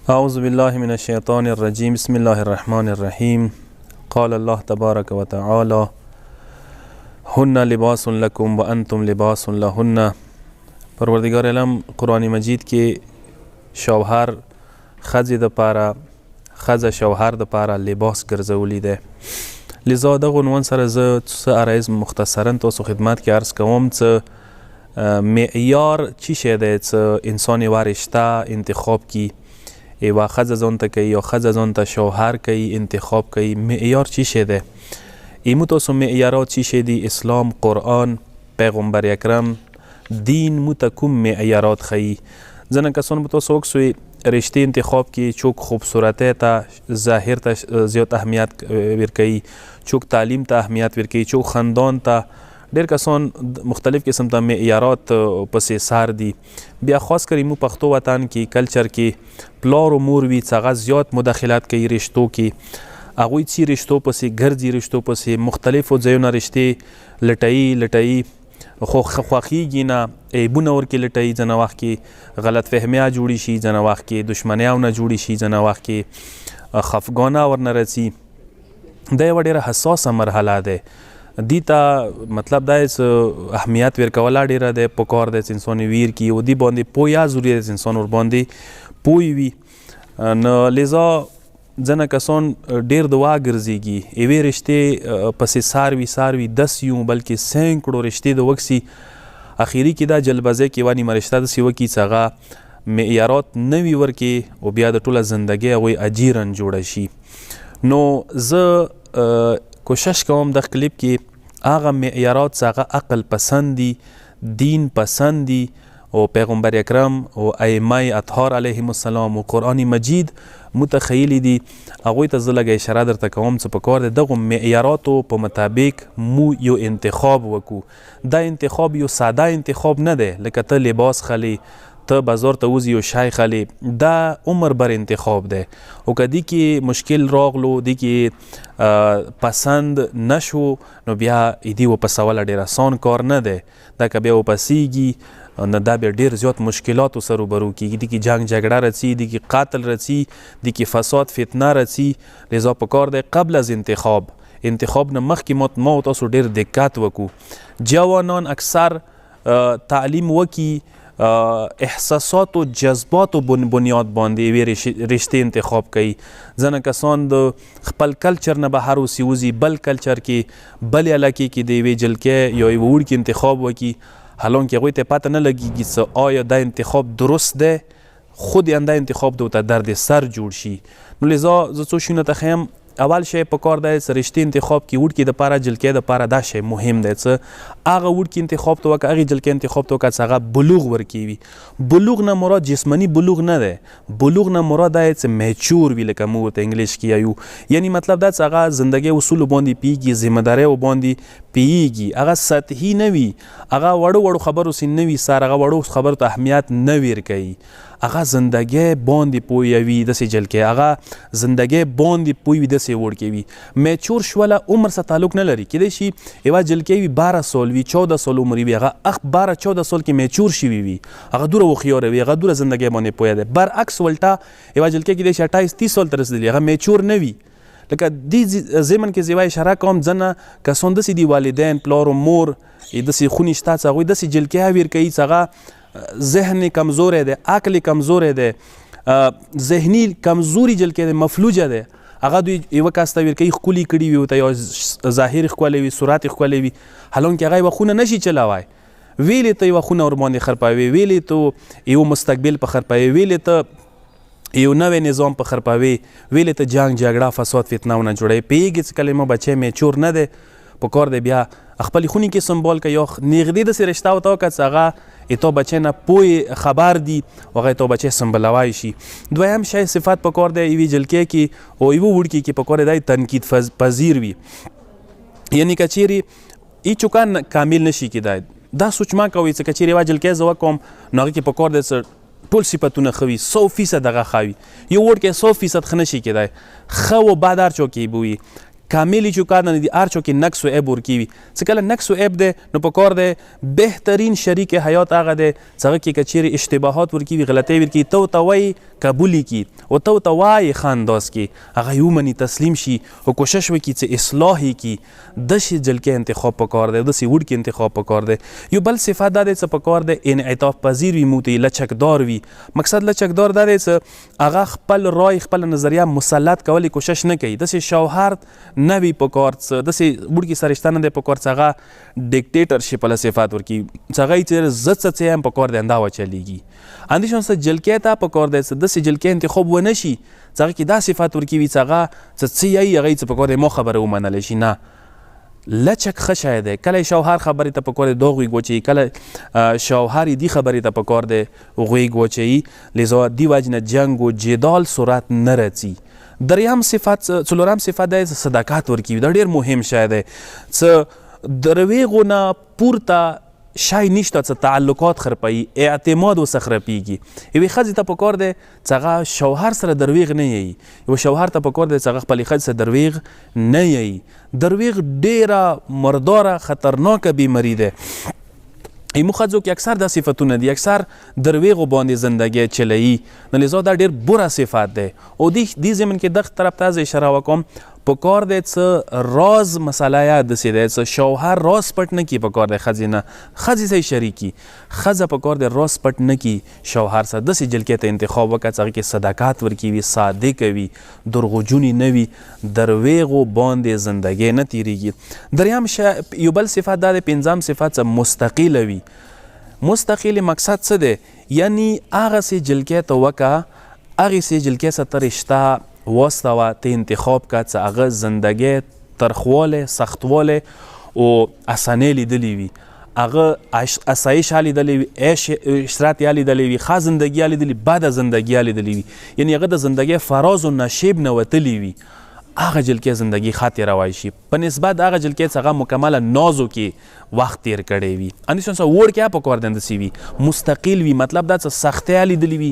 اعوذ بالله من الشیطان الرجیم بسم الله الرحمن الرحیم قال الله تبارک و تعالی هن لباس لکم و انتم لباس لهن. پروردگار علم قرآن مجید کې شوهر ښځې دپاره ښځه شوهر دپاره لباس ګرځولی دی. لذا دغه عنوان سره زه څه عرایض مختصرا تاسو خدمت کې عرض کوم. څه معیار چی شی دی څه انسان یوه رشته انتخاب کی، یوه ښځه ځان ته کوي یا ښځه ځان ته شوهر کوي انتخاب کوي، معیار چی شی دی؟ ایمو تاسو معیارات چی شی دی؟ اسلام، قرآن، پیغمبر اکرم، دین مو ته کوم معیارات ښیي. ځینې کسان به تاسو وکسوئ رشته انتخاب کی چوک خوبصورتی ته ظاهر ته زیات اهمیت ورکوي، چوک تعلیم ته اهمیت ورکوي، چوک خاندان ته. ډېر کسان مختلف قسم ته معیارات پسې سار دي. بیا خاص کر مو پښتو وطن کې کلچر کې پلار و مور وي څه هغه زیات مداخلات کوي رشتو کې. هغوی څي رشتو پسې ګرځي، رشتو پسې مختلفو ځایونه رشتې لټوي، خو خوښیږي نه، عیبونه ورکې لټوي. ځینې وخت کې غلط فهمیه جوړې شي، ځینې وخت کې دشمنیاونه جوړې شي، ځینې وخت کې خفګانه ورنه راځي. دا یوه ډېره حساسه مرحله ده. دی ته مطلب دا اهمیت ورکوله ډېره دی پکار دی چې انسان ویر کړي او دې باندې پوهه ضروري ده چې انسان ورباندې پوه وي. نو لذا ځینې کسان ډېر دعا ګرځېږي، یوې رشتې پسې سار وي 10 یو بلکې سینکړو رشتې د وکسي. اخري کې دا جلبازۍ کې یوه نیمه رشته داسې وکړي چې هغه معیارات نه وي ورکې او بیا د ټوله زندګۍ هغوی اجیرن جوړه شي. نو زه کوشش کوم د کلیپ کې هغه معیارات چې هغه عقل پسند دي، دین پسند دي او پیغمبر اکرم او ائمه اطهار علیهم السلام او قرآن مجید متخیلی دي، هغوی ته زه لږه اشاره درته کوم چې پکار دی دغو معیاراتو په مطابق مو یو انتخاب وکړو. دا انتخاب یو ساده انتخاب نه دی لکه ته لباس خلی، ته بازار ته وځي یو شی خلی. دا عمر بر انتخاب دی او که دی کې مشکل راغلو، دی کې پسند نشو، نو بیا ایدی وپسوله ډېر آسان کار نه دی. دا که بیا وپسیږي نو دا بیا ډېر زیات مشکلاتو سره روبرو کېږي. دی کې جنګ جګړه راځي، دی کې قتل راځي، دی کې فساد فتنه راځي. لذا پکار دی قبل از انتخاب نه مخکې ما تاسو ډېر دقت وکړو. جوانان اکثر تعلیم وکړي، احساسات و جذبات و بنیاد باندې یوې رشتې انتخاب کوي. ځینې کسان د خپل کلچر نه بهر وځي بل کلچر کې بل علاقې کې د یوې جلکې یا یوه وړکي انتخاب وکړي، حالانکه هغوی ته پته نه لګېږي چې آیا دا انتخاب درست دی، خود انده انتخاب د ورته درد سر جوړ شي. نو لذا زه څو شیونه ته ښیم. اول شی پکار دی چې رشتې انتخاب کې وړکي دپاره جلکې دپاره دا شی مهم دی چې هغه وړکي انتخاب ته وکړه، هغې جلکې انتخاب ته وکړه چې هغه بلوغ ورکوي. بلوغ نه مراد جسماني بلوغ نه دی، بلوغ نه مراد دا چې میچور وي لکه موږ ورته انګلیش کې یایو. یعنی مطلب دا چې هغه زندګۍ اصولو باندې پوهېږي، ذمهداریو باندې پوهېږي، هغه سطحي نه وي، هغه وړو خبرو سې نه وي سر، هغه وړو خبرو ته اهمیت نه ورکوي، هغه زندګۍ باندې پوهوي داسې جلکې، هغه زندګۍ باندې پوهوي داسې وړکې وي. میچور شوله عمر سره تعلق نه لري. کیدای شي یوه جلکې وي 12 سال وي، 14 سال عمر وي، هغه 12-14 سال کې میچور شوي وي، هغه دوره هوښیاره وي، هغه دوره زندګۍ باندې پوهه ده. برعکس ولټه یوه جلکې کیدای شي 28-30 سال ته رسېدلي، هغه میچور نه وي. لکه دې ضمن کې زه یوه اشاره کوم، ځینې کسان داسې دي والدین پلار و مور داسې خونې شته چې هغوی داسې جلکې ورکوي چې هغه ذهن کمزوری دی، عقل کمزوری دی، ذهني کمزوري جلکې دی، مفلوجه دی. هغه دوی یوه کس ته ورکوي ښکلي کړي وي، ورته یو ظاهر ښکلی وي، صورت ښکلی وي، حالانکه هغه یوه خونه نشي چلوی. ویلې ته یوه خونه ورباندې خرپوي، ویلې ته یو مستقبل په خرپوي، ویلې ته یو نوی نظام په خرپوي، ویلې ته جنګ جګړه فساد فتنه ونه جوړوي. پوهېږي چې کله ما بچی میچور نه دی، پکار دی بیا خپلې خونې کې سمبال که یو نږدې داسې رشته ورته وکړه چې هغه تا بچی نه پوه خبر دی او هغه تا بچی سمبلوی شي. دویم شی صفت پکار دی یوې جلکې کې او یوه وړکي کې پکار دی تنقید پذیر وي. یعنی که چیرې هیڅوک کامل نشي کیدای. دا سوچ ما کوئ چې که چیرې یوه جلکې زه وکړم نو هغې کې پکار دی چې ټول صفتونه ښه وي، 100% هغه ښه وي. یو وړکی 100% ښه نشي کیدای، ښه و بد هر چا کې به وي. کاملی چوکا نه دي هر چا کې نقص و عیب ورکوي څه کله نقص و عیب دی نو پکار دی بهترین شریک حیات هغه دی چې هغه کې که چیرې اشتباهات ورکوي غلطۍ ورکوي ته وایي قبول کړي او ته وایي ښه انداز کې هغه یې ومني تسلیم شي او کوشش وکړي چې اصلاح یې کړي داسې جلکې انتخاب پکار دی داسې وړکې انتخاب پکار دی یو بل صفت دا دی چې پکار دی انعطاف پذیر وي موږ ته لچکدار وي مقصد لچکدار دا دی چې هغه خپل رای خپل نظریه مسلط کولې کوشش نه کوي داسې شوهر نه وي پکار څه داسې وړکې سرشته نه دی پکار چې هغه ډیکټیټرشپ والا صفات ورکړي چې هغه یې چې زه څه یم پکار دی اندا وچلیږي اندیشون څه جلکې ته پکار دی چې داسې جلکې انتخاب ونه شي چې هغه کې دا صفات ورکوي چې هغه څه یی هغه یې څه پکار دی مو خبره ومنلی شي نه لچک ښه شی دی کله شوهر خبرې ته پکار دی دا غوږ وچوي کله شوهر یې دې خبرې ته پکار دی غوږ وچوي لذا دې وجې نه جنګ و جدال صورت نه رځي دریم صفت څلورم صفت دی صداقت ورکوي دا ډېر مهم شی دی څه درویغو نه پورته شای نشته چې تعلقات خرپوي اعتماد ورڅخه خرپېږي یوې ښځې ته پکار دی چې هغه شوهر سره درویغ نه یي یو شوهر ته پکار دی چې هغه خپلې ښځې سره درویغ نه یي درویغ ډېره مرداره خطرناکه بیماري ده ایمو ښځو کې اکثر دا صفتونه دي اکثر درویغو باندې زندګي چلوي نو لذا دا ډېر بوره صفت دی او دې ضمن کې دغه طرف ته زه اشاره وکړم پکار دی څه راز مسله یا داسې دی څه شوهر راز پټ نه کړي پکار دی ښځې نه ښځې سره شریکي ښځه پکار دی راز پټ نه کړي شوهر سره داسې جلکې ته انتخاب وکړه چې هغې کې صداقت ورکوي صادقه وي درغجونې نه وي درویغو باندې زندګي نه تېرېږي دریم یو بل صفت دا دی پنځم صفت څه مستقله وي مستقل مقصد څه دی یعنی هغسې جلکې ته وکړه هغسې جلکې سره ته رشته واستوه ته انتخاب که چې هغه زندګۍ ترخوالی سختوالی او اسانۍ لیدلی وي هغه اسایش یا لیدلی وي عشرت یا لیدلی وي ښه زندګي یا لیدلی بده زندګي یا لیدلی وي یعنی هغه د زندګۍ فراز و نشیب نه وتلی وي هغه جلکې زندګي ښه تېروی شي په نسبت هغه جلکې چې هغه مکمله نازو کې وخت تیر کړی وي اندیشون څه وړ کې پکار دی انداسې وي مستقل وي مطلب دا څه سختۍ لیدلی وي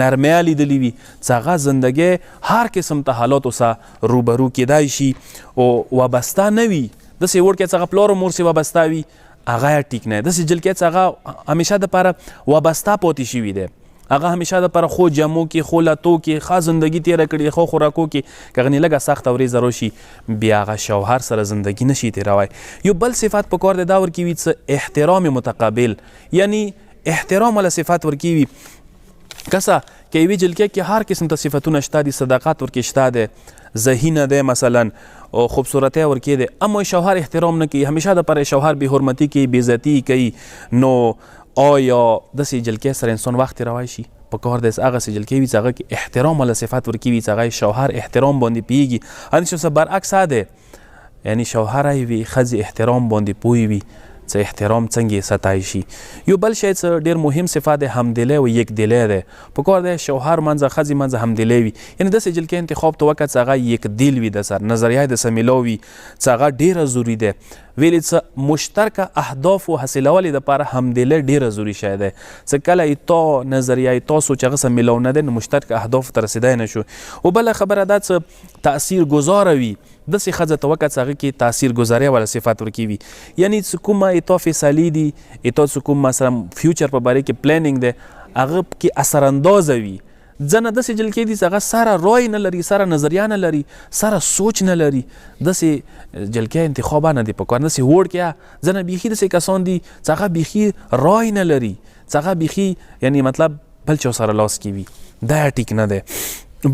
نرمۍ لیدلی وي چې هغه زندګۍ هر قسم ته حالاتو سره روبرو کیدای شي او وابسته نه وي داسې وړ کې چې هغه پلار و مور سې وابسته وي هغه یې ټیک نه داسې جلکې چې هغه همیشه دپاره وابسته پاتې شوي دی هغه همیشه دپاره خو جمو کې خو لتو کې ښه زندګي تېره کړي خو خوراکو کې که هغه لږه سخته ورځ راشي بیا هغه شوهر سره زندګي نشي تېروی یو بل صفت پکار دی دا ورکوي څه احترام متقابل یعنی احترام والا صفت ورکوي کسه که یوې جلکې کې هر قسم ته صفتونه شته دي صداقت ورکې شته دی ذهینه دی مثلا او خوبصورتۍ ورکې دی اما شوهر احترام نه کوي همیشه دپاره شوهر بې حرمتي کوي بېعزتي کوي نو آیا داسې جلکې سره انسان وخت تېروی شي پکار دی هغسې جلکې وي چې هغه کې احترام والا صفت ورکوي چې هغه شوهر احترام باندې پوهېږي همداسې څه برعکس دی یعنی شوهر یې وي ښځې احترام باندې پوه وي چې احترام څنګه ستای شي یو بل شی څه ډېر مهم صفت دی همدلی او یکدلی دی پکار دی شوهر منځه ښځې منځه همدلی وي یعنی داسې جلکې انتخاب ته وکړه چې هغه یکدل وي د سر نظریه د سره میلاو وي چې هغه ډېره ضروري دی ویلې څه مشترکه اهدافو حاصلولې دپاره همدلی ډېره ضروري شی دی چې کله یې تا نظریه یې تا سوچ هغه سره میلاو نه دی نو مشترکه اهدافو ته رسېدی نه شو او بله خبره دا څه تاثیر گذاره وي داسې ښځه ته وکړه چې هغه کې تاثیر گذارۍ والا صفت ورکوي یعنی څه کومه تا فیصلې دي تا څه کوم مثلا فیوچر په باره کې پلانینګ دی هغه کې اثراندازه وي ځنه داسې جلکې دي چې هغه سره رای نه لري سره نظریه نه لري سره سوچ نه لري داسې جلکې انتخاب نه دی پکار داسې وړ کې ځنه بیخي داسې کسان دي چې هغه بیخي رای نه لري چې هغه بیخي یعنی مطلب بل چا سره لاس کې وي دا ټیک نه دی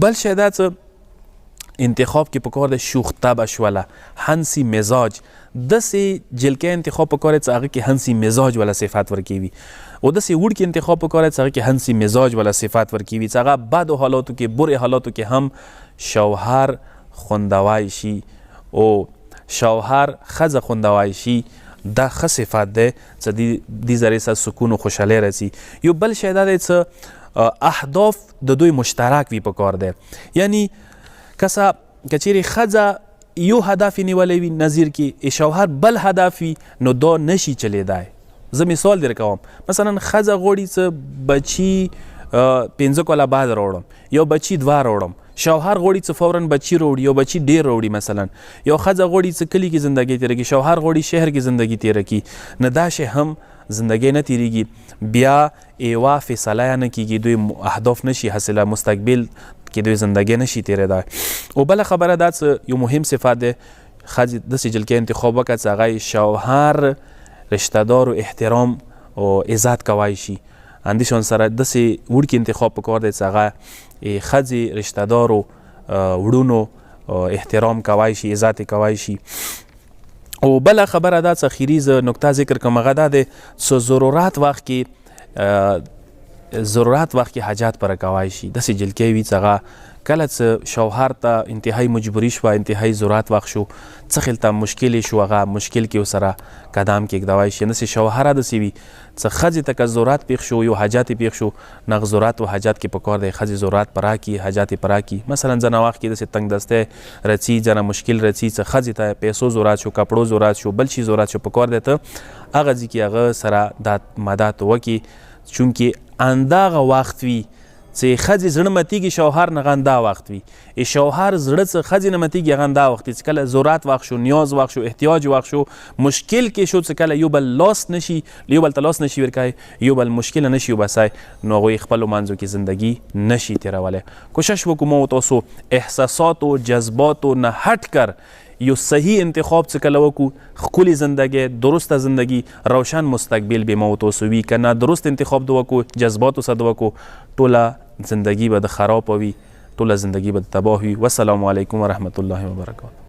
بل شی دا څه انتخاب کې پکار دی شوخ طبع شوله هنسي مزاج داسې جلکې انتخاب پکار دی چې هغه کې هنسي مزاج والا صفت ورکوي او داسې وړ کې انتخاب پکار دی چې هغه کې هنسي مزاج والا صفت ورکوي چې هغه بدو حالاتو کې برې حالاتو کې هم شوهر خوندوی شي او شوهر ښځه خوندوی شي دا ښه صفت دی چې دې ذریعې سره سکون و خوشحالۍ راځي یو بل شی دا دی چې اهداف د دوی مشترک وي پکار دی یعنی کسه که چیرې ښځه یو هدف نیولی وي نظیر کې شوهر بل هدف وي نو دا نشي چلیدای زه مثال در کوم مثلا ښځه غواړي څه بچي 5 کاله بعد راوړم یا بچي 2 راوړم شوهر غواړي څه فورا بچي راوړي، یو بچي ډېر راوړي، مثلا یو ښځه غواړي څه کلي کې زندګي تېره کړي، شوهر غواړي شهر کې زندګي تېره کړي، نه دا شی هم زندګۍ نه تېرېږي. بیا ایوا فیصله یې نه کېږي، دوی اهداف نشي حاصله، مستقبل کې دوی زندګۍ نشي تېرېدای. او بله خبره دا څه یو مهم صفت دی، ښځې داسې جلکۍ انتخاب وکړه چې هغه شوهر رشته دار و احترام او عزت کوای شي. همدې شان سره داسې وړکي انتخاب پکار دی چې هغه ښځې رشته دارو وړونو احترام کوای شي، عزت یې کوای شي. او بله خبره دا څه اخري زه نکته ذکر کوم، هغه دا دی څه ضرورت وخت کې حاجات پوره کوای شي. داسې جلکۍ وي چې هغه کله څه شوهر ته انتهایی مجبوري شوه، انتهایی ضرورت وخت شو، څه خلته مشکل شو، هغه مشکل کې ورسره قدم کېږدوای شي. داسې شوهره داسې وي څه ښځې ته که ضرورت پېښ شو، یو حاجت یې پېښ شو، نه ضرورت و حاجت کې پکار دی ښځې ضرورت پوره کړي، حاجت یې پوره کړي. مثلا ځینې وخت کې داسې تنګ دستی رڅي، ځینې مشکل رڅي، څه ښځې ته پیسو ضرورت شو، کپړو ضرورت شو، بل شي ضرورت شو، پکار دی ته هغه ځای کې هغه سره دا مدد وکړي، چونکې همدغه وخت وي چې ښځې زړه متېږي شوهر نه، هغه همدا وخت وي. شوهر زړه څه ښځې نه متېږي، هغه همدا وخت وي چې کله ضرورت وخت شو، نیاز وخت شو، احتیاج وخت شو، مشکل کې شو، چې کله یو بل ته لاس نشي ورکوی، یو بل مشکل نشي وباسئ، نو هغوی خپلو منځو کې زندګي نشي تېرولی. کوشش وکړو ما و تاسو احساساتو جذباتو نه هټ کر یو صحیح انتخاب څه کله وکړو، ښکلې زندګۍ، درسته زندګي، روشن مستقبل به ما و تاسو وي. که نه درست انتخاب د وکړو، جذباتو سره د وکړو، ټوله زندگی به د خراب وي، ټوله زندگی به د تباه وي. والسلام علیکم ورحمت الله وبرکاته.